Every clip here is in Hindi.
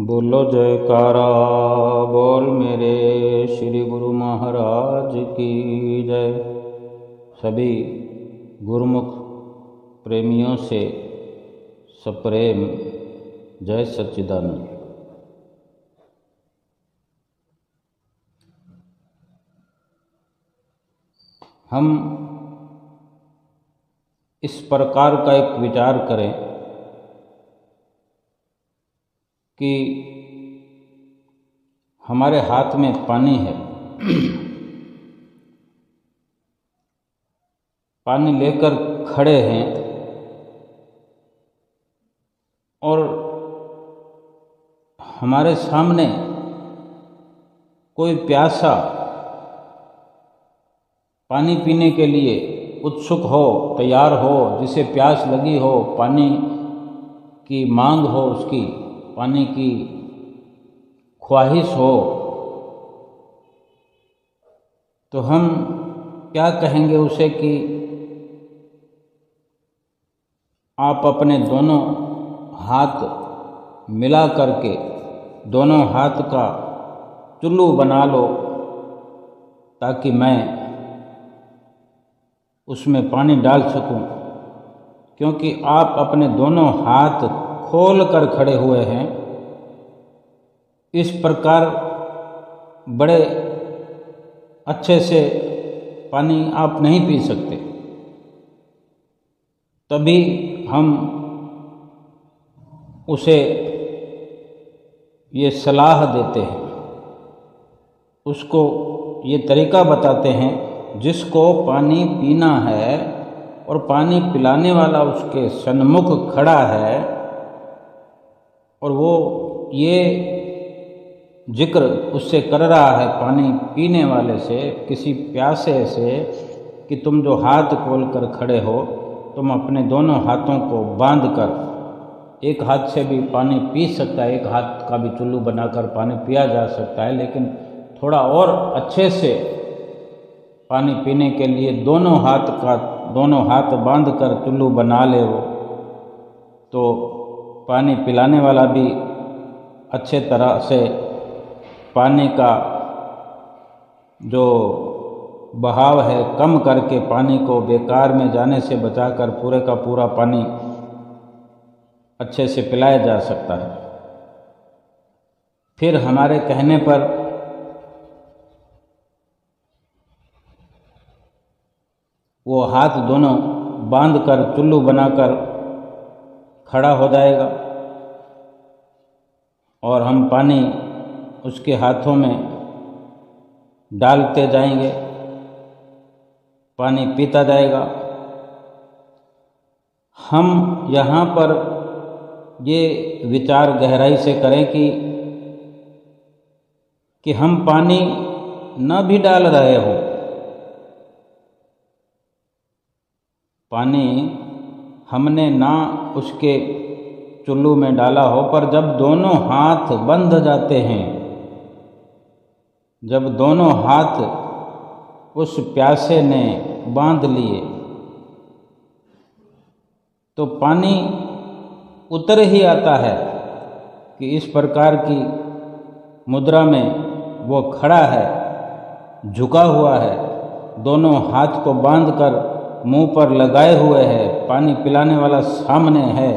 बोलो जयकारा बोल मेरे श्री गुरु महाराज की जय। सभी गुरुमुख प्रेमियों से सप्रेम जय सच्चिदानंद। हम इस प्रकार का एक विचार करें कि हमारे हाथ में पानी है, पानी लेकर खड़े हैं और हमारे सामने कोई प्यासा पानी पीने के लिए उत्सुक हो, तैयार हो, जिसे प्यास लगी हो, पानी की मांग हो, उसकी पानी की ख्वाहिश हो, तो हम क्या कहेंगे उसे कि आप अपने दोनों हाथ मिला करके दोनों हाथ का चुल्लू बना लो ताकि मैं उसमें पानी डाल सकूं, क्योंकि आप अपने दोनों हाथ खोल कर खड़े हुए हैं। इस प्रकार बड़े अच्छे से पानी आप नहीं पी सकते। तभी हम उसे ये सलाह देते हैं, उसको ये तरीका बताते हैं। जिसको पानी पीना है और पानी पिलाने वाला उसके सन्मुख खड़ा है और वो ये जिक्र उससे कर रहा है, पानी पीने वाले से, किसी प्यासे से, कि तुम जो हाथ खोल कर खड़े हो, तुम अपने दोनों हाथों को बांध कर, एक हाथ से भी पानी पी सकता है, एक हाथ का भी चुल्लू बनाकर पानी पिया जा सकता है, लेकिन थोड़ा और अच्छे से पानी पीने के लिए दोनों हाथ बांध कर चुल्लू बना ले वो, तो पानी पिलाने वाला भी अच्छे तरह से पानी का जो बहाव है कम करके पानी को बेकार में जाने से बचाकर पूरे का पूरा पानी अच्छे से पिलाया जा सकता है। फिर हमारे कहने पर वो हाथ दोनों बांध कर चुल्लू बनाकर खड़ा हो जाएगा और हम पानी उसके हाथों में डालते जाएंगे, पानी पीता जाएगा। हम यहाँ पर ये विचार गहराई से करें कि हम पानी न भी डाल रहे हो, पानी हमने ना उसके चुल्लू में डाला हो, पर जब दोनों हाथ बंध जाते हैं, जब दोनों हाथ उस प्यासे ने बांध लिए, तो पानी उतर ही आता है कि इस प्रकार की मुद्रा में वो खड़ा है, झुका हुआ है, दोनों हाथ को बांधकर मुंह पर लगाए हुए है, पानी पिलाने वाला सामने है,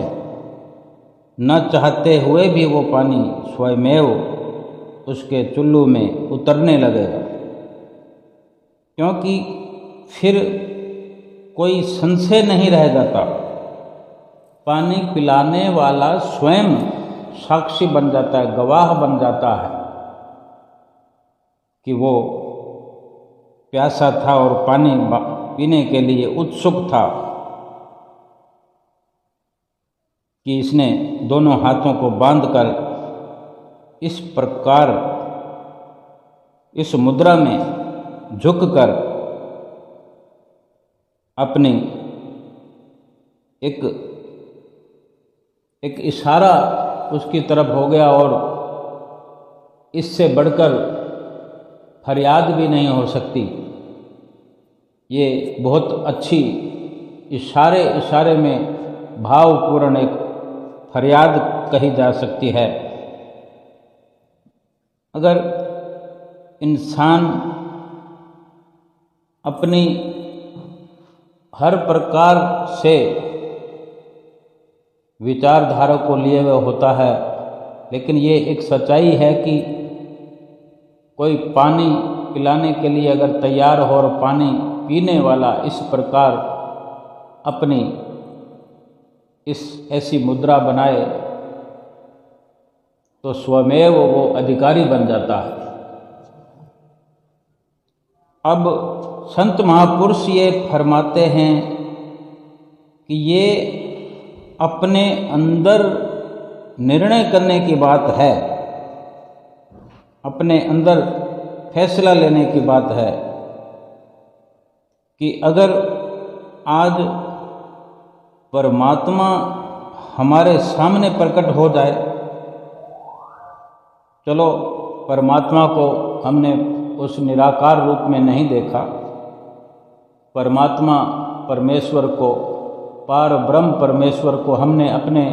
न चाहते हुए भी वो पानी स्वयमेव उसके चुल्लू में उतरने लगेगा, क्योंकि फिर कोई संशय नहीं रह जाता। पानी पिलाने वाला स्वयं साक्षी बन जाता है, गवाह बन जाता है कि वो प्यासा था और पानी पीने के लिए उत्सुक था, कि इसने दोनों हाथों को बांधकर इस प्रकार इस मुद्रा में झुककर अपनी एक इशारा उसकी तरफ हो गया और इससे बढ़कर फरियाद भी नहीं हो सकती। ये बहुत अच्छी इशारे में भावपूर्ण एक फरियाद कही जा सकती है अगर इंसान अपनी हर प्रकार से विचारधारा को लिए हुए होता है, लेकिन ये एक सच्चाई है कि कोई पानी पिलाने के लिए अगर तैयार हो और पानी पीने वाला इस प्रकार अपनी इस ऐसी मुद्रा बनाए तो स्वमेव वो अधिकारी बन जाता है। अब संत महापुरुष ये फरमाते हैं कि ये अपने अंदर निर्णय करने की बात है, अपने अंदर फैसला लेने की बात है कि अगर आज परमात्मा हमारे सामने प्रकट हो जाए, चलो परमात्मा को हमने उस निराकार रूप में नहीं देखा, परमात्मा परमेश्वर को, पार ब्रह्म परमेश्वर को हमने अपने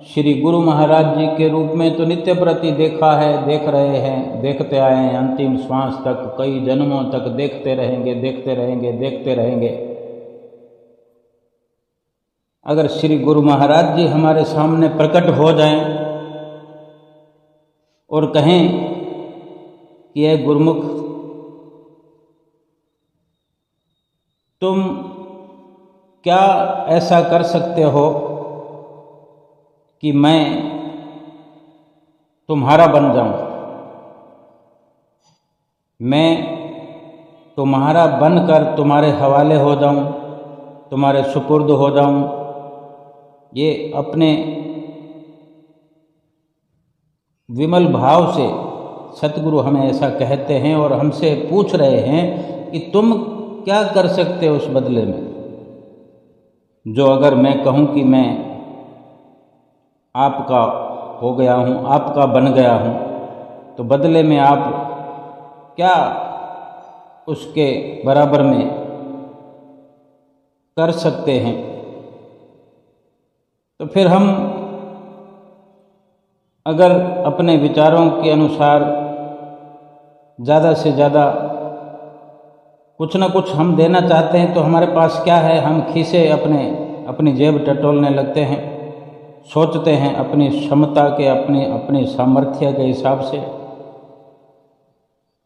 श्री गुरु महाराज जी के रूप में तो नित्य प्रति देखा है, देख रहे हैं, देखते आए हैं, अंतिम श्वास तक, कई जन्मों तक देखते रहेंगे, देखते रहेंगे, देखते रहेंगे। अगर श्री गुरु महाराज जी हमारे सामने प्रकट हो जाएं और कहें कि ये गुरुमुख, तुम क्या ऐसा कर सकते हो कि मैं तुम्हारा बन जाऊं, मैं तुम्हारा बनकर तुम्हारे हवाले हो जाऊं, तुम्हारे सुपुर्द हो जाऊं। ये अपने विमल भाव से सतगुरु हमें ऐसा कहते हैं और हमसे पूछ रहे हैं कि तुम क्या कर सकते हो उस बदले में, जो अगर मैं कहूँ कि मैं आपका हो गया हूँ, आपका बन गया हूँ, तो बदले में आप क्या उसके बराबर में कर सकते हैं। तो फिर हम अगर अपने विचारों के अनुसार ज़्यादा से ज़्यादा कुछ ना कुछ हम देना चाहते हैं, तो हमारे पास क्या है, हम खीसे अपनी जेब टटोलने लगते हैं, सोचते हैं अपनी क्षमता के, अपनी सामर्थ्य के हिसाब से।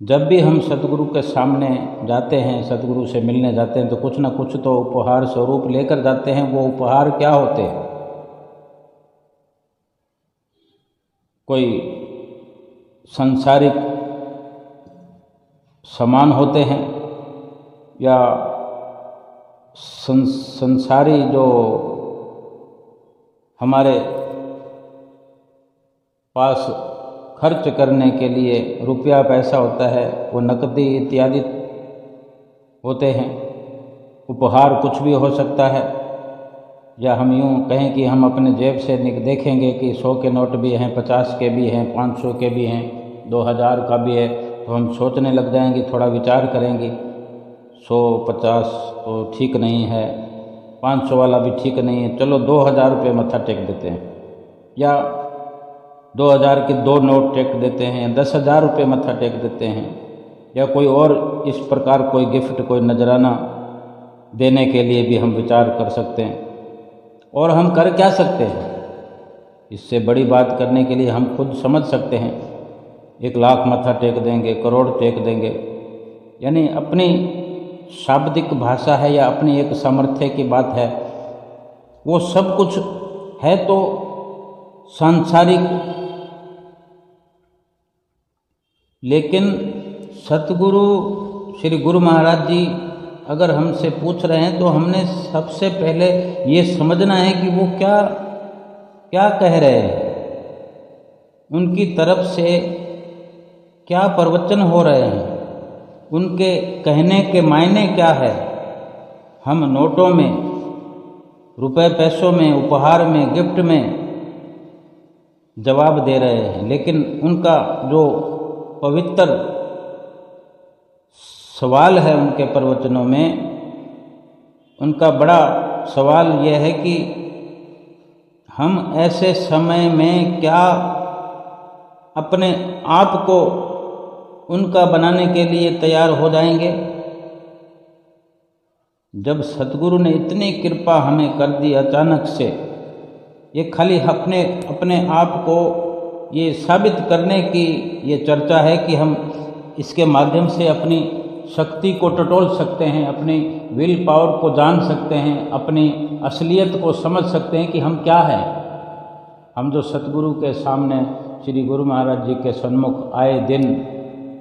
जब भी हम सतगुरु के सामने जाते हैं, सतगुरु से मिलने जाते हैं, तो कुछ ना कुछ तो उपहार स्वरूप लेकर जाते हैं। वो उपहार क्या होते हैं? कोई सांसारिक सामान होते हैं या संसारी जो हमारे पास खर्च करने के लिए रुपया पैसा होता है, वो नकदी इत्यादि होते हैं। उपहार कुछ भी हो सकता है, या हम यूँ कहें कि हम अपने जेब से देखेंगे कि 100 के नोट भी हैं, 50 के भी हैं, 500 के भी हैं, 2000 का भी है, तो हम सोचने लग जाएंगे, थोड़ा विचार करेंगे, 100-50 तो ठीक नहीं है, 500 वाला भी ठीक नहीं है, चलो 2000 रुपये मत्था टेक देते हैं, या 2000 के 2 नोट टेक देते हैं, 10,000 रुपये मत्था टेक देते हैं, या कोई और इस प्रकार कोई गिफ्ट, कोई नजराना देने के लिए भी हम विचार कर सकते हैं। और हम कर क्या सकते हैं? इससे बड़ी बात करने के लिए हम खुद समझ सकते हैं, 1 लाख मत्था टेक देंगे, करोड़ टेक देंगे, यानी अपनी शाब्दिक भाषा है या अपनी एक सामर्थ्य की बात है। वो सब कुछ है तो सांसारिक, लेकिन सतगुरु श्री गुरु महाराज जी अगर हमसे पूछ रहे हैं, तो हमने सबसे पहले ये समझना है कि वो क्या क्या कह रहे हैं, उनकी तरफ से क्या प्रवचन हो रहे हैं, उनके कहने के मायने क्या है। हम नोटों में, रुपए पैसों में, उपहार में, गिफ्ट में जवाब दे रहे हैं, लेकिन उनका जो पवित्र सवाल है उनके प्रवचनों में, उनका बड़ा सवाल यह है कि हम ऐसे समय में क्या अपने आप को उनका बनाने के लिए तैयार हो जाएंगे। जब सतगुरु ने इतनी कृपा हमें कर दी अचानक से, ये खाली अपने आप को ये साबित करने की ये चर्चा है कि हम इसके माध्यम से अपनी शक्ति को टटोल सकते हैं, अपनी विल पावर को जान सकते हैं, अपनी असलियत को समझ सकते हैं कि हम क्या हैं। हम जो सतगुरु के सामने श्री गुरु महाराज जी के सन्मुख आए दिन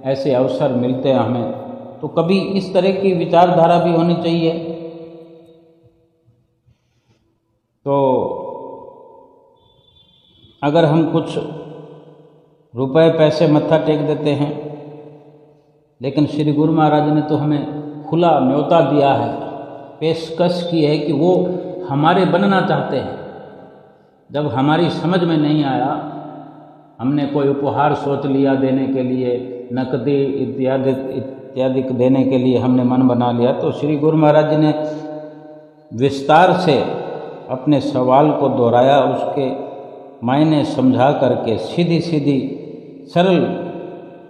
ऐसे अवसर मिलते हैं हमें, तो कभी इस तरह की विचारधारा भी होनी चाहिए। तो अगर हम कुछ रुपए पैसे मत्था टेक देते हैं, लेकिन श्री गुरु महाराज ने तो हमें खुला न्योता दिया है, पेशकश की है कि वो हमारे बनना चाहते हैं। जब हमारी समझ में नहीं आया, हमने कोई उपहार सोच लिया देने के लिए, नकदी इत्यादि देने के लिए हमने मन बना लिया, तो श्री गुरु महाराज जी ने विस्तार से अपने सवाल को दोहराया, उसके मायने समझा करके सीधी सीधी सरल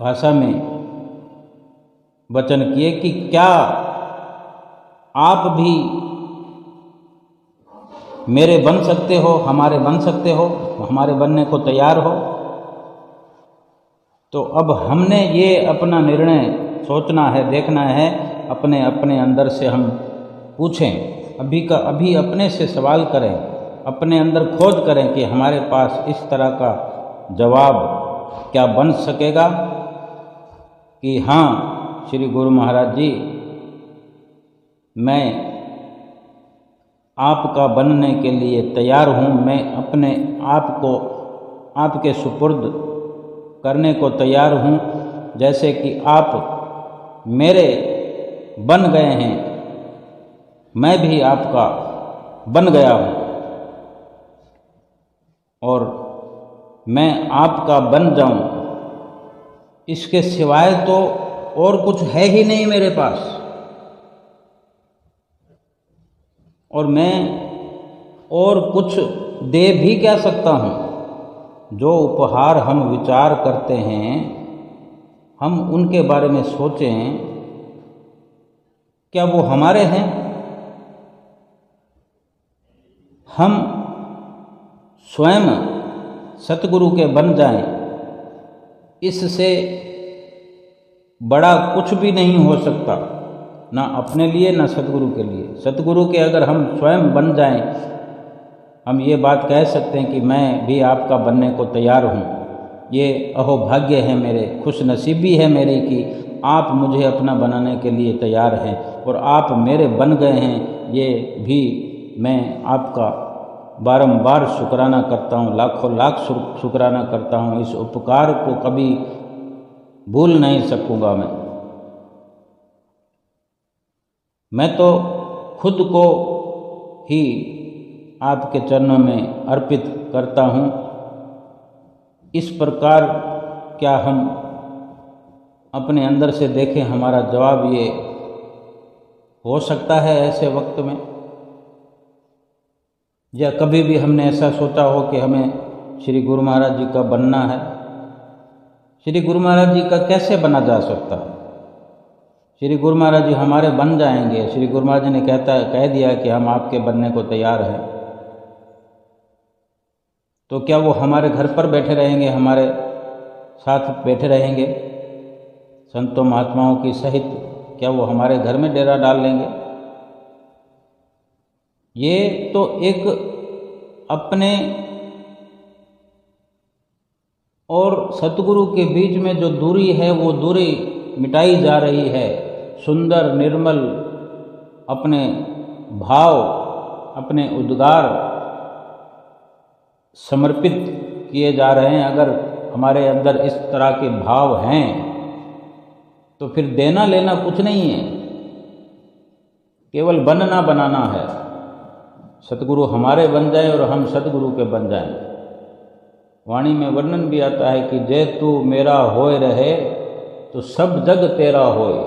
भाषा में वचन किए कि क्या आप भी मेरे बन सकते हो, हमारे बन सकते हो, हमारे बनने को तैयार हो। तो अब हमने ये अपना निर्णय सोचना है, देखना है, अपने अपने अंदर से हम पूछें, अभी का अभी अपने से सवाल करें, अपने अंदर खोज करें कि हमारे पास इस तरह का जवाब क्या बन सकेगा कि हाँ श्री गुरु महाराज जी, मैं आपका बनने के लिए तैयार हूँ, मैं अपने आप को आपके सुपुर्द करने को तैयार हूँ, जैसे कि आप मेरे बन गए हैं, मैं भी आपका बन गया हूँ और मैं आपका बन जाऊँ, इसके सिवाय तो और कुछ है ही नहीं मेरे पास। और मैं और कुछ दे भी क्या सकता हूँ। जो उपहार हम विचार करते हैं, हम उनके बारे में सोचें, क्या वो हमारे हैं? हम स्वयं सतगुरु के बन जाएं, इससे बड़ा कुछ भी नहीं हो सकता, ना अपने लिए ना सतगुरु के लिए। सतगुरु के अगर हम स्वयं बन जाएं, हम ये बात कह सकते हैं कि मैं भी आपका बनने को तैयार हूँ। ये अहोभाग्य है मेरे, खुश नसीबी है मेरी कि आप मुझे अपना बनाने के लिए तैयार हैं और आप मेरे बन गए हैं। ये भी मैं आपका बारंबार शुक्राना करता हूँ, लाखों लाख शुक्राना करता हूँ। इस उपकार को कभी भूल नहीं सकूँगा। मैं तो खुद को ही आपके चरणों में अर्पित करता हूँ। इस प्रकार क्या हम अपने अंदर से देखें, हमारा जवाब ये हो सकता है ऐसे वक्त में? या कभी भी हमने ऐसा सोचा हो कि हमें श्री गुरु महाराज जी का बनना है? श्री गुरु महाराज जी का कैसे बना जा सकता है? श्री गुरु महाराज जी हमारे बन जाएंगे। श्री गुरु महाराज जी ने कह दिया कि हम आपके बनने को तैयार हैं, तो क्या वो हमारे घर पर बैठे रहेंगे, हमारे साथ बैठे रहेंगे संतों महात्माओं की सहित? क्या वो हमारे घर में डेरा डाल लेंगे? ये तो एक अपने और सतगुरु के बीच में जो दूरी है, वो दूरी मिटाई जा रही है। सुंदर निर्मल अपने भाव, अपने उद्गार समर्पित किए जा रहे हैं। अगर हमारे अंदर इस तरह के भाव हैं तो फिर देना लेना कुछ नहीं है, केवल बनना बनाना है। सतगुरु हमारे बन जाए और हम सतगुरु के बन जाएं। वाणी में वर्णन भी आता है कि जे तू मेरा होए रहे तो सब जग तेरा होए।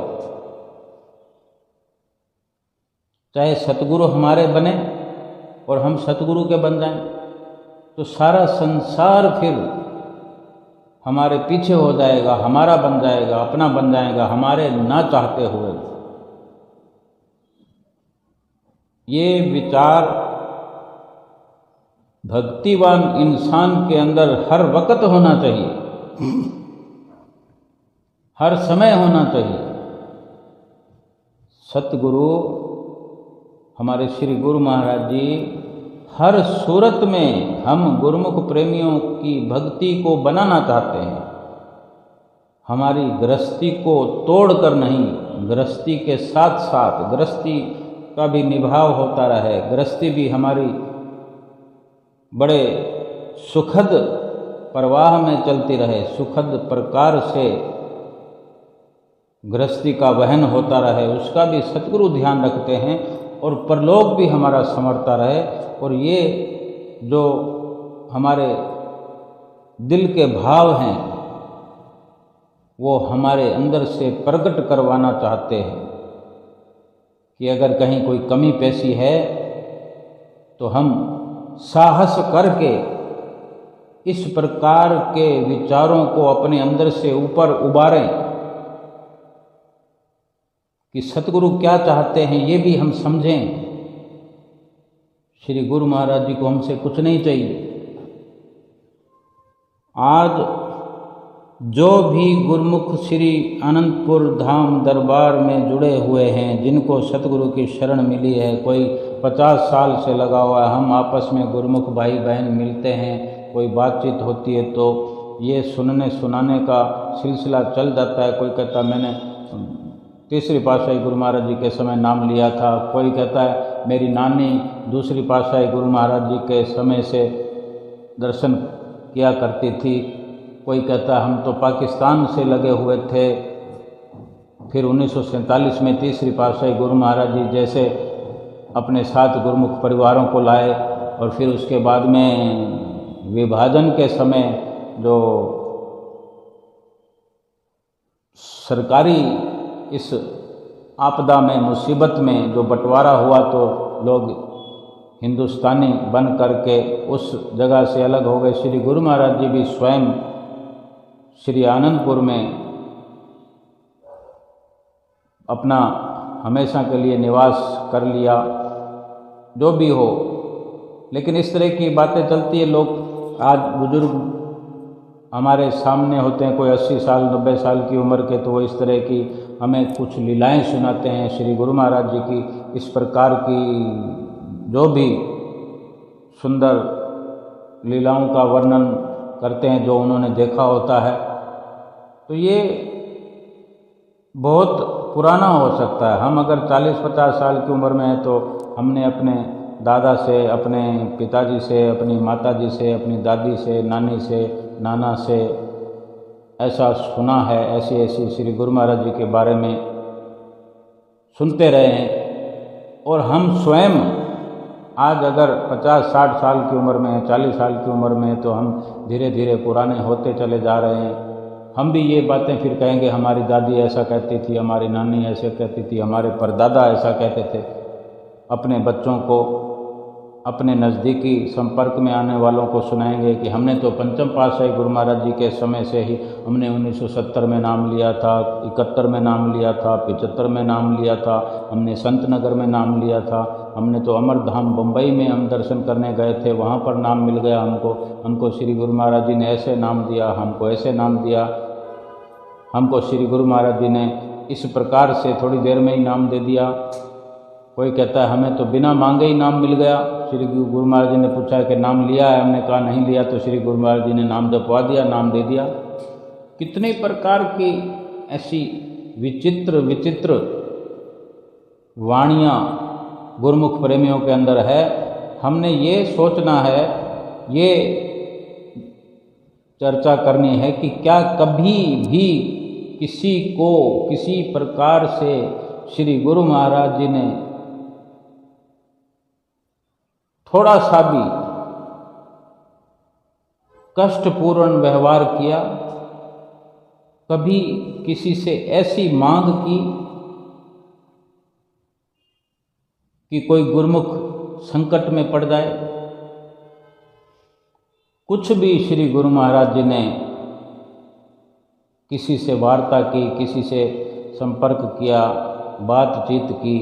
चाहे सतगुरु हमारे बने और हम सतगुरु के बन जाएं, तो सारा संसार फिर हमारे पीछे हो जाएगा, हमारा बन जाएगा, अपना बन जाएगा, हमारे ना चाहते हुए। ये विचार भक्तिवान इंसान के अंदर हर वक्त होना चाहिए, हर समय होना चाहिए। सतगुरु हमारे श्री गुरु महाराज जी हर सूरत में हम गुरुमुख प्रेमियों की भक्ति को बनाना चाहते हैं। हमारी गृहस्थी को तोड़कर नहीं, गृहस्थी के साथ साथ गृहस्थी का भी निभाव होता रहे, गृहस्थी भी हमारी बड़े सुखद प्रवाह में चलती रहे, सुखद प्रकार से गृहस्थी का वहन होता रहे, उसका भी सतगुरु ध्यान रखते हैं। और परलोक भी हमारा संवरता रहे। और ये जो हमारे दिल के भाव हैं वो हमारे अंदर से प्रकट करवाना चाहते हैं कि अगर कहीं कोई कमी पेशी है तो हम साहस करके इस प्रकार के विचारों को अपने अंदर से ऊपर उबारें कि सतगुरु क्या चाहते हैं ये भी हम समझें। श्री गुरु महाराज जी को हमसे कुछ नहीं चाहिए। आज जो भी गुरुमुख श्री अनंतपुर धाम दरबार में जुड़े हुए हैं, जिनको सतगुरु की शरण मिली है, कोई 50 साल से लगा हुआ है, हम आपस में गुरुमुख भाई बहन मिलते हैं, कोई बातचीत होती है तो ये सुनने सुनाने का सिलसिला चल जाता है। कोई कहता मैंने तीसरी पातशाही गुरु महाराज जी के समय नाम लिया था, कोई कहता है मेरी नानी दूसरी पातशाही गुरु महाराज जी के समय से दर्शन किया करती थी, कोई कहता हम तो पाकिस्तान से लगे हुए थे, फिर 1947 में तीसरी पातशाही गुरु महाराज जी जैसे अपने साथ गुरुमुख परिवारों को लाए, और फिर उसके बाद में विभाजन के समय जो सरकारी इस आपदा में मुसीबत में जो बंटवारा हुआ तो लोग हिंदुस्तानी बन करके उस जगह से अलग हो गए। श्री गुरु महाराज जी भी स्वयं श्री आनंदपुर में अपना हमेशा के लिए निवास कर लिया। जो भी हो, लेकिन इस तरह की बातें चलती है। लोग आज बुजुर्ग हमारे सामने होते हैं, कोई 80 साल 90 साल की उम्र के, तो वो इस तरह की हमें कुछ लीलाएं सुनाते हैं श्री गुरु महाराज जी की। इस प्रकार की जो भी सुंदर लीलाओं का वर्णन करते हैं जो उन्होंने देखा होता है, तो ये बहुत पुराना हो सकता है। हम अगर 40-50 साल की उम्र में हैं तो हमने अपने दादा से, अपने पिताजी से, अपनी माताजी से, अपनी दादी से, नानी से, नाना से ऐसा सुना है, ऐसी ऐसी श्री गुरु महाराज जी के बारे में सुनते रहे हैं। और हम स्वयं आज अगर 50-60 साल की उम्र में हैं, 40 साल की उम्र में हैं, तो हम धीरे धीरे पुराने होते चले जा रहे हैं। हम भी ये बातें फिर कहेंगे हमारी दादी ऐसा कहती थी, हमारी नानी ऐसे कहती थी, हमारे परदादा ऐसा कहते थे। अपने बच्चों को, अपने नज़दीकी संपर्क में आने वालों को सुनाएंगे कि हमने तो पंचम पातशाही गुरु महाराज जी के समय से ही हमने 1970 में नाम लिया था, 71 में नाम लिया था, 75 में नाम लिया था, हमने संत नगर में नाम लिया था, हमने तो अमरधाम बम्बई में हम दर्शन करने गए थे, वहाँ पर नाम मिल गया हमको श्री गुरु महाराज जी ने ऐसे नाम दिया, हमको ऐसे नाम दिया, हमको श्री गुरु महाराज जी ने इस प्रकार से थोड़ी देर में ही नाम दे दिया। कोई कहता है हमें तो बिना मांगे ही नाम मिल गया। श्री गुरु महाराज जी ने पूछा कि नाम लिया है, हमने कहा नहीं लिया, तो श्री गुरु महाराज जी ने नाम जपवा दिया, नाम दे दिया। कितने प्रकार की ऐसी विचित्र विचित्र वाणियाँ गुरुमुख प्रेमियों के अंदर है। हमने ये सोचना है, ये चर्चा करनी है कि क्या कभी भी किसी को किसी प्रकार से श्री गुरु महाराज जी ने थोड़ा सा भी कष्टपूर्ण व्यवहार किया, कभी किसी से ऐसी मांग की कि कोई गुरुमुख संकट में पड़ जाए? कुछ भी श्री गुरु महाराज जी ने किसी से वार्ता की, किसी से संपर्क किया, बातचीत की,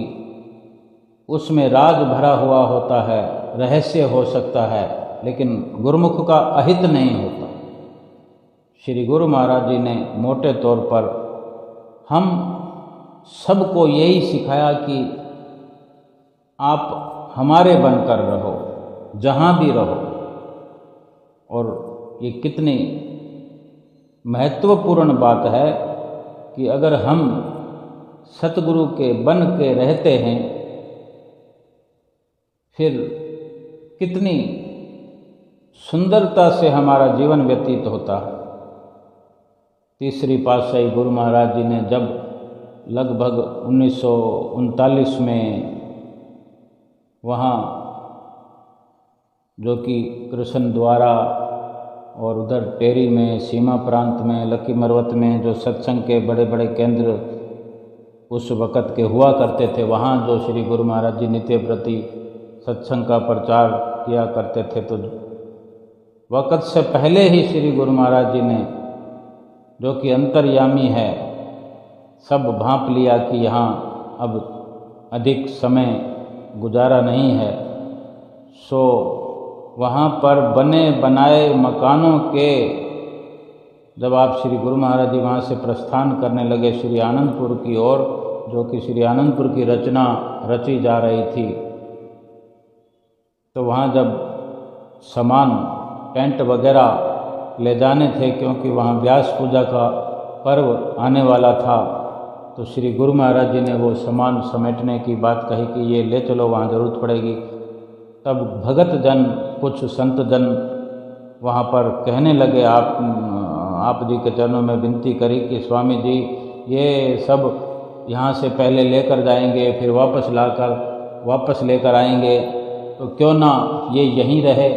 उसमें राज भरा हुआ होता है, रहस्य हो सकता है, लेकिन गुरुमुख का अहित नहीं होता। श्री गुरु महाराज जी ने मोटे तौर पर हम सबको यही सिखाया कि आप हमारे बनकर रहो, जहाँ भी रहो। और ये कितनी महत्वपूर्ण बात है कि अगर हम सतगुरु के बन के रहते हैं, फिर कितनी सुंदरता से हमारा जीवन व्यतीत होता है। तीसरी पातशाही गुरु महाराज जी ने जब लगभग 1939 में वहाँ जो कि कृष्ण द्वारा और उधर टेरी में, सीमा प्रांत में, लकी मरवत में जो सत्संग के बड़े बड़े केंद्र उस वक़्त के हुआ करते थे, वहाँ जो श्री गुरु महाराज जी नित्य प्रति सत्संग का प्रचार किया करते थे, तो वक़्त से पहले ही श्री गुरु महाराज जी ने, जो कि अंतर्यामी है, सब भांप लिया कि यहाँ अब अधिक समय गुजारा नहीं है। सो वहाँ पर बने बनाए मकानों के जब आप श्री गुरु महाराज जी वहाँ से प्रस्थान करने लगे श्री आनंदपुर की ओर, जो कि श्री आनंदपुर की रचना रची जा रही थी, तो वहाँ जब सामान टेंट वगैरह ले जाने थे, क्योंकि वहाँ व्यास पूजा का पर्व आने वाला था, तो श्री गुरु महाराज जी ने वो सामान समेटने की बात कही कि ये ले चलो, वहाँ ज़रूरत पड़ेगी। तब भगत जन, कुछ संत जन वहाँ पर कहने लगे, आप जी के चरणों में विनती करी कि स्वामी जी ये सब यहाँ से पहले लेकर जाएंगे, फिर वापस लेकर आएंगे, तो क्यों ना ये यहीं रहे,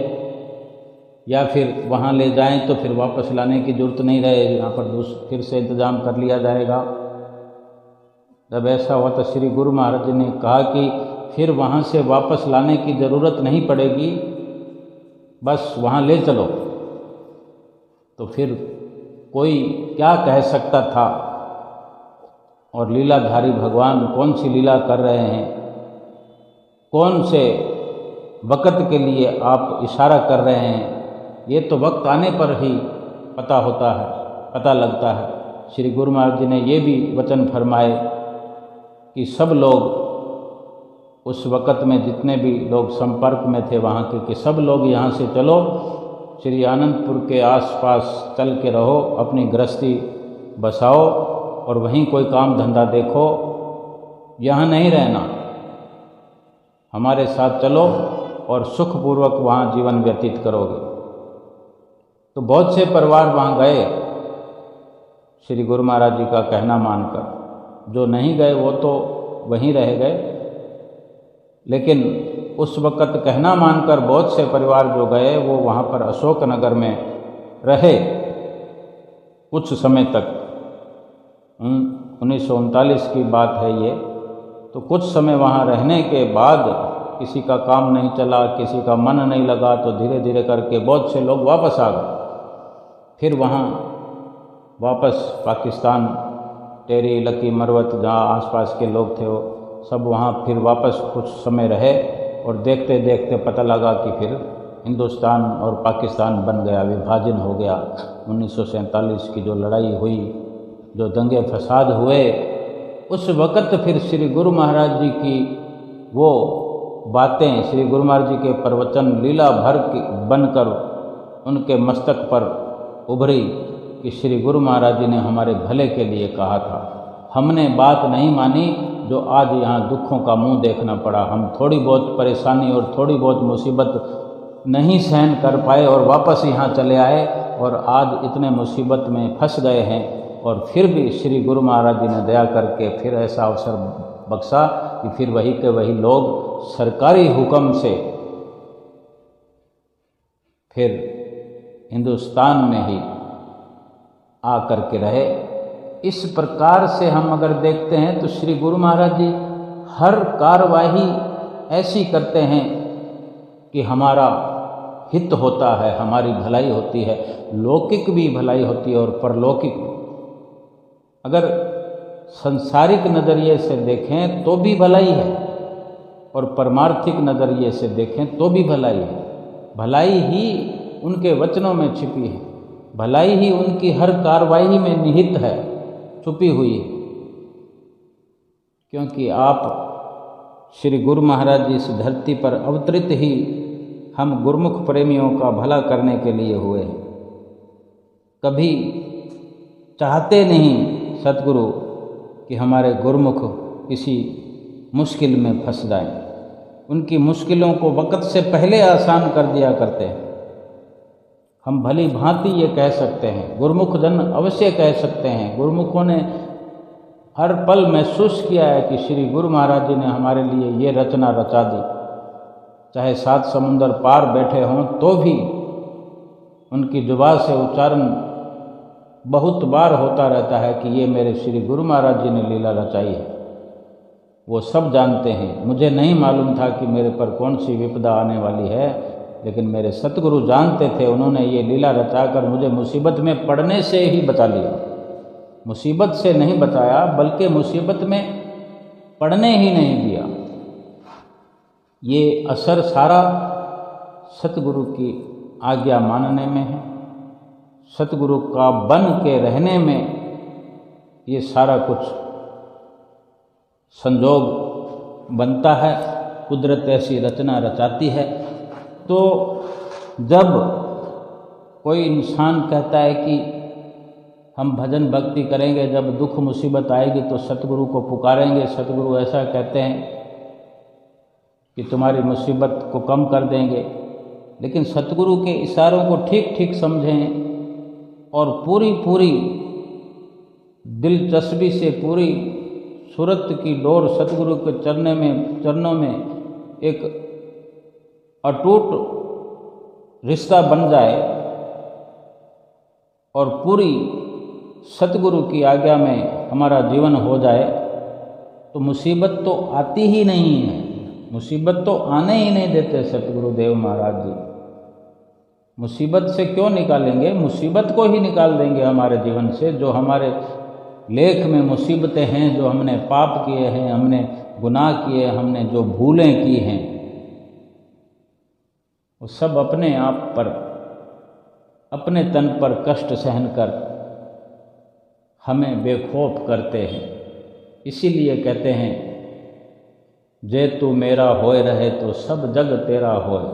या फिर वहाँ ले जाएं तो फिर वापस लाने की ज़रूरत नहीं रहे, यहाँ पर फिर से इंतज़ाम कर लिया जाएगा। जब ऐसा हुआ तो श्री गुरु महाराज जी ने कहा कि फिर वहाँ से वापस लाने की ज़रूरत नहीं पड़ेगी, बस वहाँ ले चलो। तो फिर कोई क्या कह सकता था, और लीलाधारी भगवान कौन सी लीला कर रहे हैं, कौन से वक़्त के लिए आप इशारा कर रहे हैं, ये तो वक्त आने पर ही पता होता है, पता लगता है। श्री गुरु महाराज जी ने ये भी वचन फरमाए कि सब लोग उस वक़्त में जितने भी लोग संपर्क में थे वहाँ के, कि सब लोग यहाँ से चलो, श्री आनंदपुर के आसपास चल के रहो, अपनी गृहस्थी बसाओ और वहीं कोई काम धंधा देखो, यहाँ नहीं रहना, हमारे साथ चलो और सुखपूर्वक वहाँ जीवन व्यतीत करोगे। तो बहुत से परिवार वहाँ गए श्री गुरु महाराज जी का कहना मानकर, जो नहीं गए वो तो वहीं रह गए, लेकिन उस वक़्त कहना मानकर बहुत से परिवार जो गए वो वहाँ पर अशोक नगर में रहे कुछ समय तक। 1939 की बात है ये। तो कुछ समय वहाँ रहने के बाद किसी का काम नहीं चला, किसी का मन नहीं लगा, तो धीरे धीरे करके बहुत से लोग वापस आ गए। फिर वहाँ वापस पाकिस्तान, टेरी, लकी मरवत, जहाँ आसपास के लोग थे वो सब वहाँ फिर वापस कुछ समय रहे, और देखते देखते पता लगा कि फिर हिंदुस्तान और पाकिस्तान बन गया, विभाजन हो गया। 1947 की जो लड़ाई हुई, जो दंगे फसाद हुए, उस वक़्त फिर श्री गुरु महाराज जी की वो बातें, श्री गुरु महाराज जी के प्रवचन लीला भर की बनकर उनके मस्तक पर उभरी कि श्री गुरु महाराज जी ने हमारे भले के लिए कहा था। हमने बात नहीं मानी, जो आज यहाँ दुखों का मुंह देखना पड़ा। हम थोड़ी बहुत परेशानी और थोड़ी बहुत मुसीबत नहीं सहन कर पाए और वापस यहाँ चले आए, और आज इतने मुसीबत में फंस गए हैं, और फिर भी श्री गुरु महाराज जी ने दया करके फिर ऐसा अवसर बख्शा कि फिर वही के वही लोग सरकारी हुक्म से फिर हिंदुस्तान में ही आ कर के रहे। इस प्रकार से हम अगर देखते हैं तो श्री गुरु महाराज जी हर कार्यवाही ऐसी करते हैं कि हमारा हित होता है, हमारी भलाई होती है, लौकिक भी भलाई होती है और परलौकिक भी। अगर संसारिक नज़रिए से देखें तो भी भलाई है और परमार्थिक नज़रिए से देखें तो भी भलाई है। भलाई ही उनके वचनों में छिपी है, भलाई ही उनकी हर कार्रवाई में निहित है, छुपी हुई है। क्योंकि आप श्री गुरु महाराज जी इस धरती पर अवतरित ही हम गुरुमुख प्रेमियों का भला करने के लिए हुए हैं। कभी चाहते नहीं सतगुरु कि हमारे गुरुमुख किसी मुश्किल में फंस जाएं। उनकी मुश्किलों को वक्त से पहले आसान कर दिया करते हैं। हम भली भांति ये कह सकते हैं, गुरुमुख जन अवश्य कह सकते हैं, गुरुमुखों ने हर पल महसूस किया है कि श्री गुरु महाराज जी ने हमारे लिए ये रचना रचा दी। चाहे 7 समुंदर पार बैठे हों तो भी उनकी जुबान से उच्चारण बहुत बार होता रहता है कि ये मेरे श्री गुरु महाराज जी ने लीला रचाई है। वो सब जानते हैं। मुझे नहीं मालूम था कि मेरे पर कौन सी विपदा आने वाली है, लेकिन मेरे सतगुरु जानते थे। उन्होंने ये लीला रचाकर मुझे मुसीबत में पड़ने से ही बचा लिया। मुसीबत से नहीं बचाया, बल्कि मुसीबत में पड़ने ही नहीं दिया। ये असर सारा सतगुरु की आज्ञा मानने में है, सतगुरु का बन के रहने में ये सारा कुछ संजोग बनता है। कुदरत ऐसी रचना रचाती है। तो जब कोई इंसान कहता है कि हम भजन भक्ति करेंगे, जब दुख मुसीबत आएगी तो सतगुरु को पुकारेंगे, सतगुरु ऐसा कहते हैं कि तुम्हारी मुसीबत को कम कर देंगे, लेकिन सतगुरु के इशारों को ठीक ठीक समझें और पूरी पूरी दिलचस्पी से पूरी सूरत की डोर सतगुरु के चरणों में एक अटूट रिश्ता बन जाए और पूरी सतगुरु की आज्ञा में हमारा जीवन हो जाए तो मुसीबत तो आती ही नहीं है। मुसीबत तो आने ही नहीं देते सतगुरु देव महाराज जी। मुसीबत से क्यों निकालेंगे? मुसीबत को ही निकाल देंगे हमारे जीवन से। जो हमारे लेख में मुसीबतें हैं, जो हमने पाप किए हैं, हमने गुनाह किए, हमने जो भूलें की हैं, वो सब अपने आप पर, अपने तन पर कष्ट सहन कर हमें बेखौफ करते हैं। इसीलिए कहते हैं, जे तू मेरा होए रहे तो सब जग तेरा होए।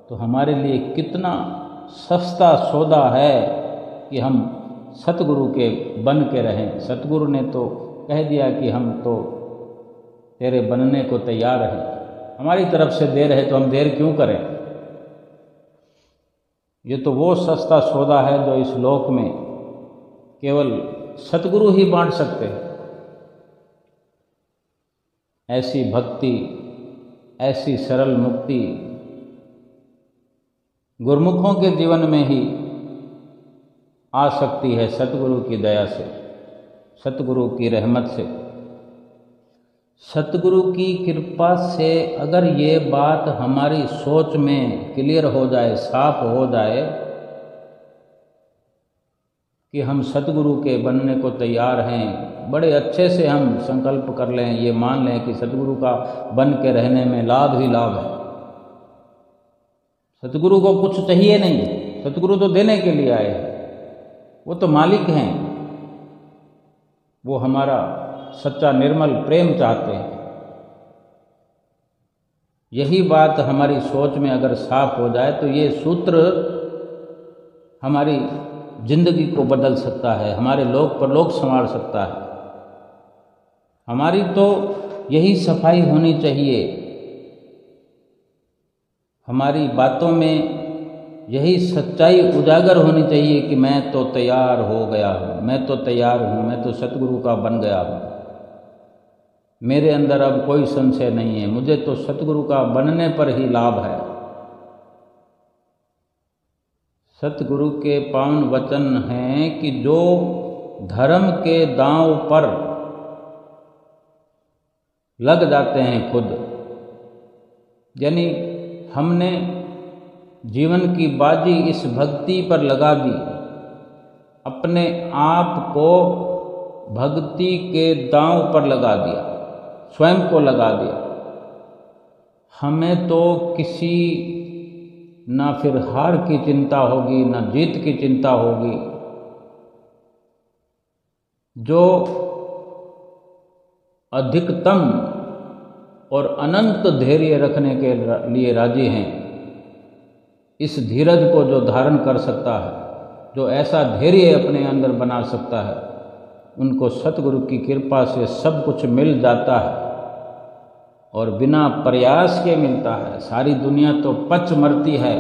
तो हमारे लिए कितना सस्ता सौदा है कि हम सतगुरु के बन के रहें। सतगुरु ने तो कह दिया कि हम तो तेरे बनने को तैयार हैं। हमारी तरफ से देर है तो हम देर क्यों करें? ये तो वो सस्ता सौदा है जो इस लोक में केवल सतगुरु ही बांट सकते हैं। ऐसी भक्ति, ऐसी सरल मुक्ति गुरुमुखों के जीवन में ही आ सकती है, सतगुरु की दया से, सतगुरु की रहमत से। सतगुरु की कृपा से अगर ये बात हमारी सोच में क्लियर हो जाए, साफ हो जाए कि हम सतगुरु के बनने को तैयार हैं, बड़े अच्छे से हम संकल्प कर लें, ये मान लें कि सतगुरु का बन के रहने में लाभ ही लाभ है। सतगुरु को कुछ चाहिए नहीं, सतगुरु तो देने के लिए आए हैं। वो तो मालिक हैं, वो हमारा सच्चा निर्मल प्रेम चाहते हैं। यही बात हमारी सोच में अगर साफ हो जाए तो ये सूत्र हमारी जिंदगी को बदल सकता है, हमारे लोक परलोक संवार सकता है। हमारी तो यही सफाई होनी चाहिए, हमारी बातों में यही सच्चाई उजागर होनी चाहिए कि मैं तो तैयार हो गया हूँ, मैं तो तैयार हूँ, मैं तो सतगुरु का बन गया हूँ, मेरे अंदर अब कोई संशय नहीं है, मुझे तो सतगुरु का बनने पर ही लाभ है। सतगुरु के पावन वचन हैं कि जो धर्म के दांव पर लग जाते हैं खुद, यानी हमने जीवन की बाजी इस भक्ति पर लगा दी, अपने आप को भक्ति के दांव पर लगा दिया, स्वयं को लगा दिया। हमें तो किसी ना फिर हार की चिंता होगी ना जीत की चिंता होगी। जो अधिकतम और अनंत धैर्य रखने के लिए राजी हैं, इस धीरज को जो धारण कर सकता है, जो ऐसा धैर्य अपने अंदर बना सकता है, उनको सतगुरु की कृपा से सब कुछ मिल जाता है और बिना प्रयास के मिलता है। सारी दुनिया तो पच मरती है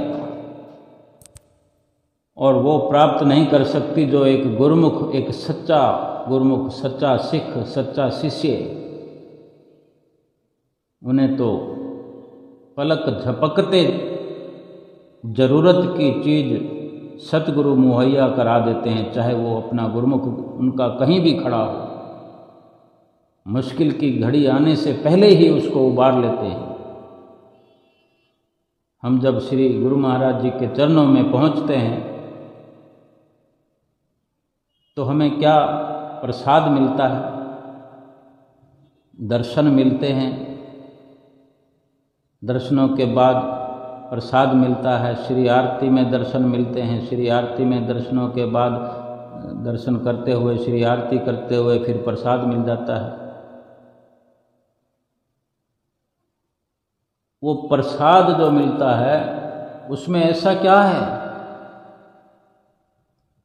और वो प्राप्त नहीं कर सकती जो एक गुरुमुख, एक सच्चा गुरुमुख, सच्चा सिख, सच्चा शिष्य, उन्हें तो पलक झपकते जरूरत की चीज़ सतगुरु मुहैया करा देते हैं, चाहे वो अपना गुरुमुख उनका कहीं भी खड़ा हो। मुश्किल की घड़ी आने से पहले ही उसको उबार लेते हैं। हम जब श्री गुरु महाराज जी के चरणों में पहुंचते हैं तो हमें क्या प्रसाद मिलता है? दर्शन मिलते हैं, दर्शनों के बाद प्रसाद मिलता है, श्री आरती में दर्शन मिलते हैं, श्री आरती में दर्शनों के बाद दर्शन करते हुए, श्री आरती करते हुए फिर प्रसाद मिल जाता है। वो प्रसाद जो मिलता है उसमें ऐसा क्या है?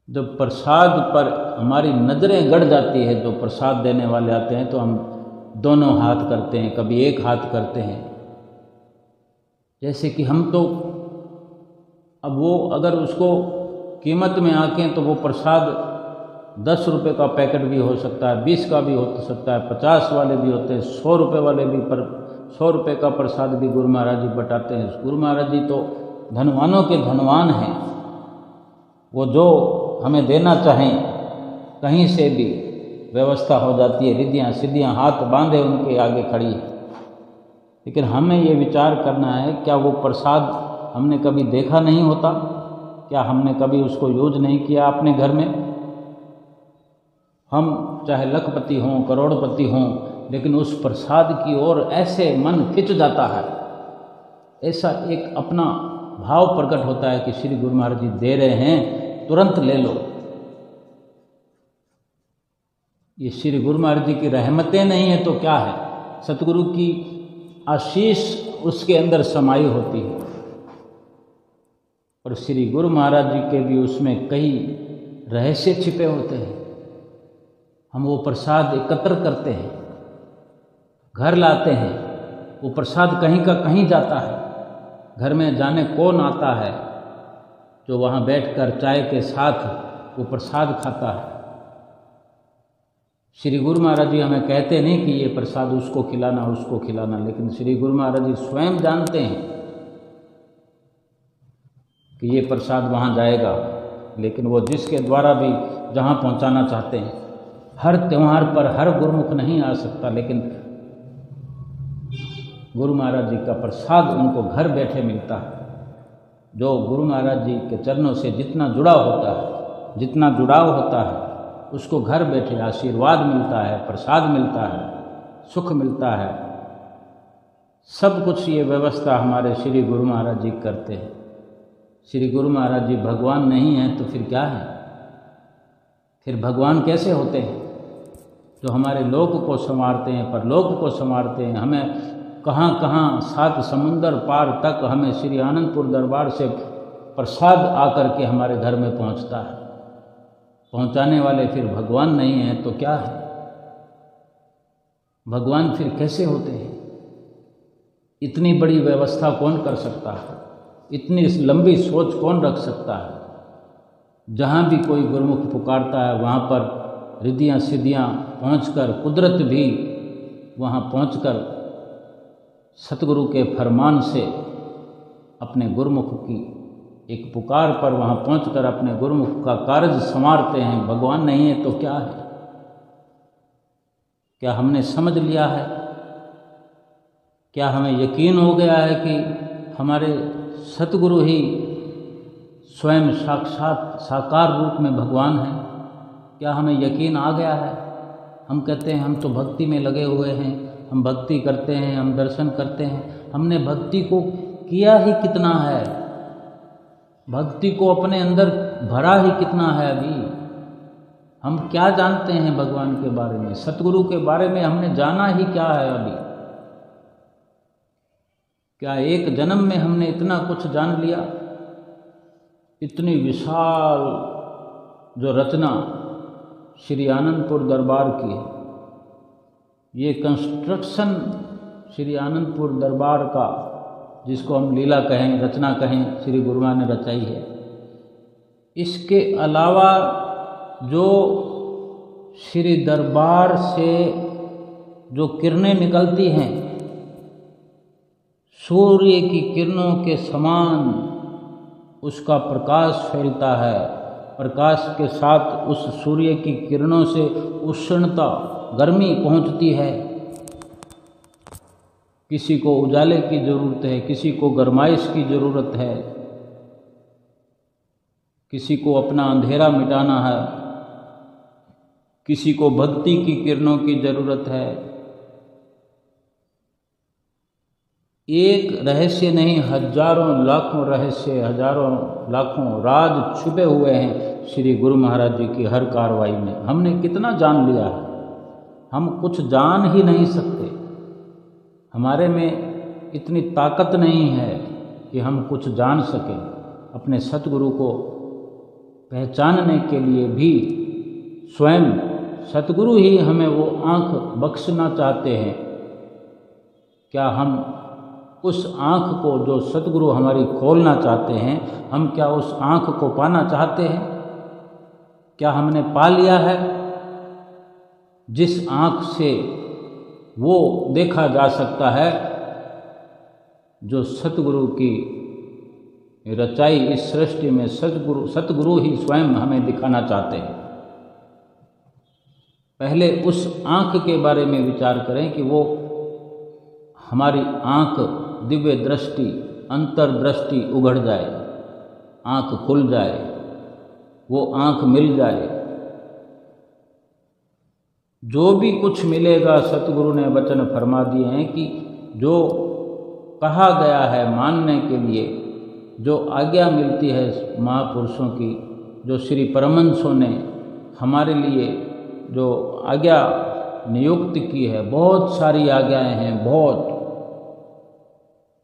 जब प्रसाद पर हमारी नज़रें गड़ जाती है, जो प्रसाद देने वाले आते हैं, तो हम दोनों हाथ करते हैं, कभी एक हाथ करते हैं। जैसे कि हम तो अब वो अगर उसको कीमत में आंकें तो वो प्रसाद 10 रुपये का पैकेट भी हो सकता है, 20 का भी हो सकता है, 50 वाले भी होते हैं, 100 रुपये वाले भी। पर 100 रुपये का प्रसाद भी गुरु महाराज जी बटाते हैं। गुरु महाराज जी तो धनवानों के धनवान हैं। वो जो हमें देना चाहें कहीं से भी व्यवस्था हो जाती है, रिद्धियाँ सिद्धियाँ हाथ बांधे उनके आगे खड़ी है। लेकिन हमें ये विचार करना है, क्या वो प्रसाद हमने कभी देखा नहीं होता? क्या हमने कभी उसको यूज नहीं किया अपने घर में? हम चाहे लखपति हों, करोड़पति हों, लेकिन उस प्रसाद की ओर ऐसे मन खिंच जाता है, ऐसा एक अपना भाव प्रकट होता है कि श्री गुरु महाराज जी दे रहे हैं, तुरंत ले लो। ये श्री गुरु महाराज जी की रहमतें नहीं है तो क्या है? सतगुरु की आशीष उसके अंदर समाई होती है। और श्री गुरु महाराज जी के भी उसमें कई रहस्य छिपे होते हैं। हम वो प्रसाद एकत्र करते हैं, घर लाते हैं, वो प्रसाद कहीं का कहीं जाता है। घर में जाने कौन आता है जो वहाँ बैठकर चाय के साथ वो प्रसाद खाता है। श्री गुरु महाराज जी हमें कहते नहीं कि ये प्रसाद उसको खिलाना, उसको खिलाना, लेकिन श्री गुरु महाराज जी स्वयं जानते हैं कि ये प्रसाद वहाँ जाएगा। लेकिन वो जिसके द्वारा भी जहाँ पहुँचाना चाहते हैं, हर त्यौहार पर हर गुरुमुख नहीं आ सकता, लेकिन गुरु महाराज जी का प्रसाद उनको घर बैठे मिलता है। जो गुरु महाराज जी के चरणों से जितना जुड़ाव होता है, जितना जुड़ाव होता है, उसको घर बैठे आशीर्वाद मिलता है, प्रसाद मिलता है, सुख मिलता है। सब कुछ ये व्यवस्था हमारे श्री गुरु महाराज जी करते हैं। श्री गुरु महाराज जी भगवान नहीं हैं तो फिर क्या है? फिर भगवान कैसे होते हैं? जो हमारे लोक को संवारते हैं, परलोक को संवारते हैं। हमें कहाँ कहाँ 7 समुंदर पार तक हमें श्री आनंदपुर दरबार से प्रसाद आकर के हमारे घर में पहुँचता है। पहुँचाने वाले फिर भगवान नहीं हैं तो क्या है? भगवान फिर कैसे होते हैं? इतनी बड़ी व्यवस्था कौन कर सकता है? इतनी लंबी सोच कौन रख सकता है? जहाँ भी कोई गुरुमुख पुकारता है वहाँ पर रिद्धियाँ सिद्धियाँ पहुँचकर, कुदरत भी वहाँ पहुँचकर सतगुरु के फरमान से अपने गुरुमुख की एक पुकार पर वहाँ पहुँचकर अपने गुरुमुख का कार्य संवारते हैं। भगवान नहीं है तो क्या है? क्या हमने समझ लिया है? क्या हमें यकीन हो गया है कि हमारे सतगुरु ही स्वयं साक्षात साकार रूप में भगवान हैं? क्या हमें यकीन आ गया है? हम कहते हैं हम तो भक्ति में लगे हुए हैं, हम भक्ति करते हैं, हम दर्शन करते हैं। हमने भक्ति को किया ही कितना है, भक्ति को अपने अंदर भरा ही कितना है। अभी हम क्या जानते हैं भगवान के बारे में, सतगुरु के बारे में हमने जाना ही क्या है अभी? क्या एक जन्म में हमने इतना कुछ जान लिया? इतनी विशाल जो रचना श्री आनंदपुर दरबार की है, ये कंस्ट्रक्शन श्री आनंदपुर दरबार का, जिसको हम लीला कहें, रचना कहें, श्री गुरु महाराज ने रचाई है। इसके अलावा जो श्री दरबार से जो किरणें निकलती हैं, सूर्य की किरणों के समान उसका प्रकाश फैलता है। प्रकाश के साथ उस सूर्य की किरणों से उष्णता, गर्मी पहुंचती है। किसी को उजाले की ज़रूरत है, किसी को गरमाइश की ज़रूरत है, किसी को अपना अंधेरा मिटाना है, किसी को भक्ति की किरणों की ज़रूरत है। एक रहस्य नहीं, हजारों लाखों रहस्य, हजारों लाखों राज छुपे हुए हैं श्री गुरु महाराज जी की हर कार्रवाई में। हमने कितना जान लिया है, हम कुछ जान ही नहीं सकते। हमारे में इतनी ताकत नहीं है कि हम कुछ जान सकें। अपने सतगुरु को पहचानने के लिए भी स्वयं सतगुरु ही हमें वो आँख बख्शना चाहते हैं। क्या हम उस आँख को जो सतगुरु हमारी खोलना चाहते हैं, हम क्या उस आँख को पाना चाहते हैं? क्या हमने पा लिया है? जिस आँख से वो देखा जा सकता है जो सतगुरु की रचाई इस सृष्टि में सतगुरु ही स्वयं हमें दिखाना चाहते हैं। पहले उस आँख के बारे में विचार करें कि वो हमारी आँख, दिव्य दृष्टि, अंतर्दृष्टि उघड़ जाए, आँख खुल जाए, वो आँख मिल जाए। जो भी कुछ मिलेगा, सतगुरु ने वचन फरमा दिए हैं कि जो कहा गया है मानने के लिए, जो आज्ञा मिलती है महापुरुषों की, जो श्री परमहंसों ने हमारे लिए जो आज्ञा नियुक्त की है, बहुत सारी आज्ञाएं हैं, बहुत।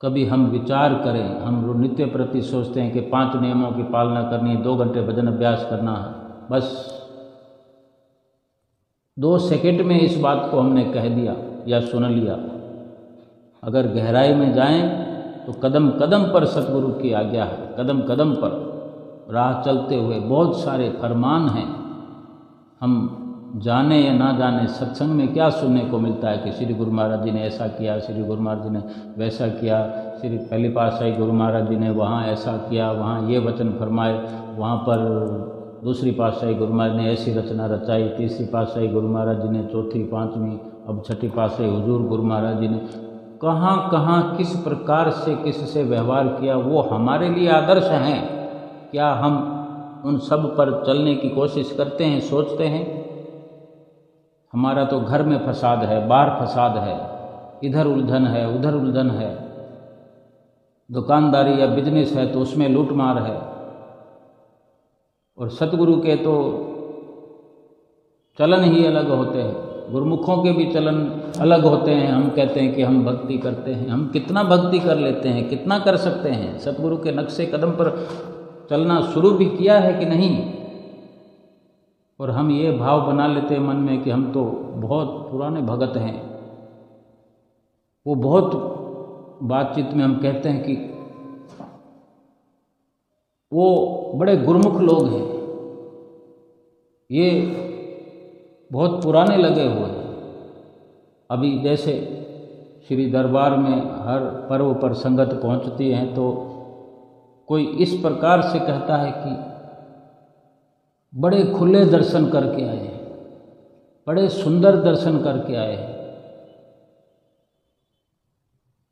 कभी हम विचार करें, हम नित्य प्रति सोचते हैं कि 5 नियमों की पालना करनी है, 2 घंटे भजन अभ्यास करना है, बस 2 सेकंड में इस बात को हमने कह दिया या सुन लिया। अगर गहराई में जाएं तो कदम कदम पर सतगुरु की आज्ञा है, कदम कदम पर राह चलते हुए बहुत सारे फरमान हैं। हम जाने या ना जाने, सत्संग में क्या सुनने को मिलता है कि श्री गुरु महाराज जी ने ऐसा किया, श्री गुरु महाराज जी ने वैसा किया, श्री पहली पातशाही गुरु महाराज जी ने वहाँ ऐसा किया, वहाँ ये वचन फरमाए, वहाँ पर दूसरी पातशाही गुरु महाराज ने ऐसी रचना रचाई, तीसरी पातशाही गुरु महाराज जी ने, चौथी, 5वीं, अब 6ठी पातशाही हुजूर गुरु महाराज जी ने कहाँ कहाँ किस प्रकार से किससे व्यवहार किया, वो हमारे लिए आदर्श हैं। क्या हम उन सब पर चलने की कोशिश करते हैं, सोचते हैं? हमारा तो घर में फसाद है, बाहर फसाद है, इधर उलझन है, उधर उलझन है, दुकानदारी या बिजनेस है तो उसमें लूट मार है। और सतगुरु के तो चलन ही अलग होते हैं, गुरुमुखों के भी चलन अलग होते हैं। हम कहते हैं कि हम भक्ति करते हैं, हम कितना भक्ति कर लेते हैं, कितना कर सकते हैं? सतगुरु के नक्शे कदम पर चलना शुरू भी किया है कि नहीं? और हम ये भाव बना लेते हैं मन में कि हम तो बहुत पुराने भगत हैं। वो बहुत बातचीत में हम कहते हैं कि वो बड़े गुरुमुख लोग हैं, ये बहुत पुराने लगे हुए हैं। अभी जैसे श्री दरबार में हर पर्व पर संगत पहुंचती है तो कोई इस प्रकार से कहता है कि बड़े खुले दर्शन करके आए हैं, बड़े सुंदर दर्शन करके आए हैं,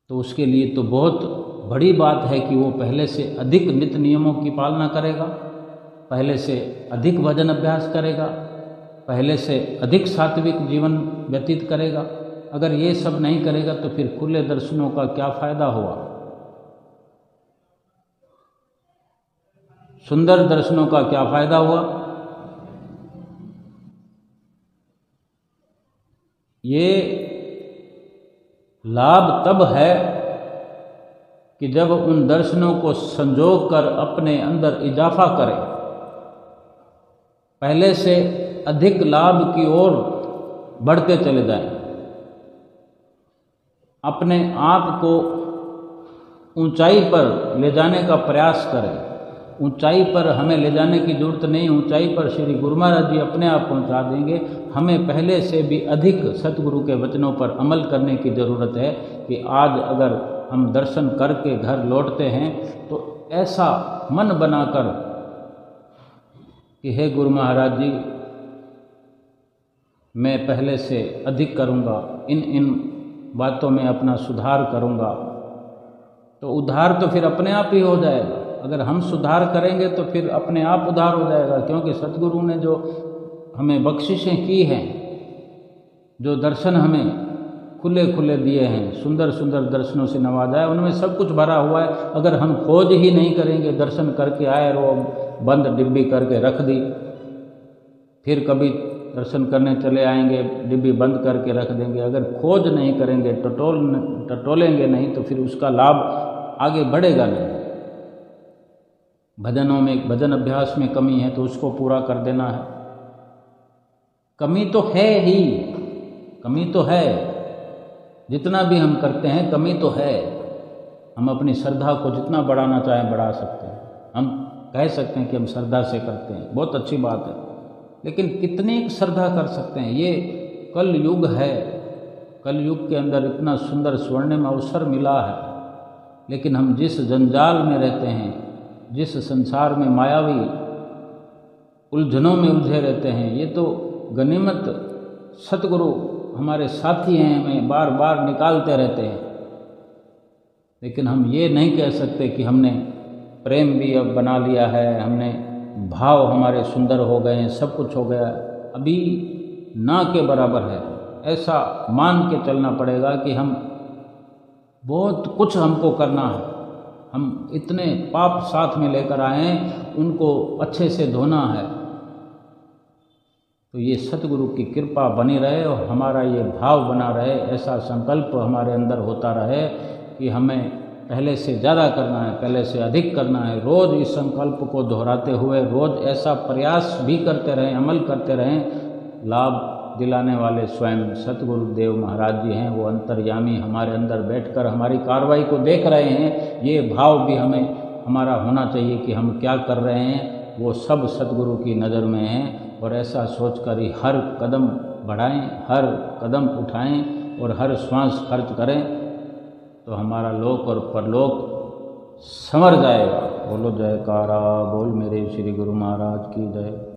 तो उसके लिए तो बहुत बड़ी बात है कि वो पहले से अधिक नित्य नियमों की पालना करेगा, पहले से अधिक भजन अभ्यास करेगा, पहले से अधिक सात्विक जीवन व्यतीत करेगा। अगर ये सब नहीं करेगा तो फिर खुले दर्शनों का क्या फायदा हुआ, सुंदर दर्शनों का क्या फायदा हुआ। ये लाभ तब है कि जब उन दर्शनों को संजो कर अपने अंदर इजाफा करें, पहले से अधिक लाभ की ओर बढ़ते चले जाएं, अपने आप को ऊंचाई पर ले जाने का प्रयास करें। ऊंचाई पर हमें ले जाने की जरूरत नहीं, ऊंचाई पर श्री गुरु महाराज जी अपने आप पहुंचा देंगे। हमें पहले से भी अधिक सतगुरु के वचनों पर अमल करने की ज़रूरत है कि आज अगर हम दर्शन करके घर लौटते हैं तो ऐसा मन बनाकर कि हे गुरु महाराज जी, मैं पहले से अधिक करूँगा, इन बातों में अपना सुधार करूँगा, तो उद्धार तो फिर अपने आप ही हो जाएगा। अगर हम सुधार करेंगे तो फिर अपने आप उद्धार हो जाएगा, क्योंकि सतगुरु ने जो हमें बख्शिशें की हैं, जो दर्शन हमें खुले खुले दिए हैं, सुंदर सुंदर दर्शनों से नवाजा है, उनमें सब कुछ भरा हुआ है। अगर हम खोज ही नहीं करेंगे, दर्शन करके आए और वो बंद डिब्बी करके रख दी, फिर कभी दर्शन करने चले आएंगे, डिब्बी बंद करके रख देंगे। अगर खोज नहीं करेंगे, टटोलेंगे नहीं, तो फिर उसका लाभ आगे बढ़ेगा नहीं। भजनों में, भजन अभ्यास में कमी है तो उसको पूरा कर देना है। कमी तो है ही, कमी तो है, जितना भी हम करते हैं कमी तो है। हम अपनी श्रद्धा को जितना बढ़ाना चाहें बढ़ा सकते हैं। हम कह सकते हैं कि हम श्रद्धा से करते हैं, बहुत अच्छी बात है, लेकिन कितनी श्रद्धा कर सकते हैं। ये कल युग है, कल युग के अंदर इतना सुंदर स्वर्णिम अवसर मिला है, लेकिन हम जिस जंजाल में रहते हैं, जिस संसार में मायावी उलझनों में उलझे रहते हैं, ये तो गनीमत सतगुरु हमारे साथी हैं, हमें बार बार निकालते रहते हैं। लेकिन हम ये नहीं कह सकते कि हमने प्रेम भी अब बना लिया है, हमने भाव हमारे सुंदर हो गए हैं, सब कुछ हो गया। अभी ना के बराबर है। ऐसा मान के चलना पड़ेगा कि हम बहुत कुछ हमको करना है, हम इतने पाप साथ में लेकर आए हैं, उनको अच्छे से धोना है। तो ये सतगुरु की कृपा बनी रहे और हमारा ये भाव बना रहे, ऐसा संकल्प हमारे अंदर होता रहे कि हमें पहले से ज़्यादा करना है, पहले से अधिक करना है। रोज़ इस संकल्प को दोहराते हुए रोज़ ऐसा प्रयास भी करते रहें, अमल करते रहें। लाभ दिलाने वाले स्वयं सतगुरुदेव महाराज जी हैं, वो अंतर्यामी हमारे अंदर बैठकर हमारी कार्रवाई को देख रहे हैं। ये भाव भी हमें हमारा होना चाहिए कि हम क्या कर रहे हैं, वो सब सतगुरु की नज़र में हैं। और ऐसा सोचकर ही हर कदम बढ़ाएं, हर कदम उठाएं और हर श्वास खर्च करें, तो हमारा लोक और परलोक संवर जाएगा। बोलो जयकारा, बोल मेरे श्री गुरु महाराज की जय।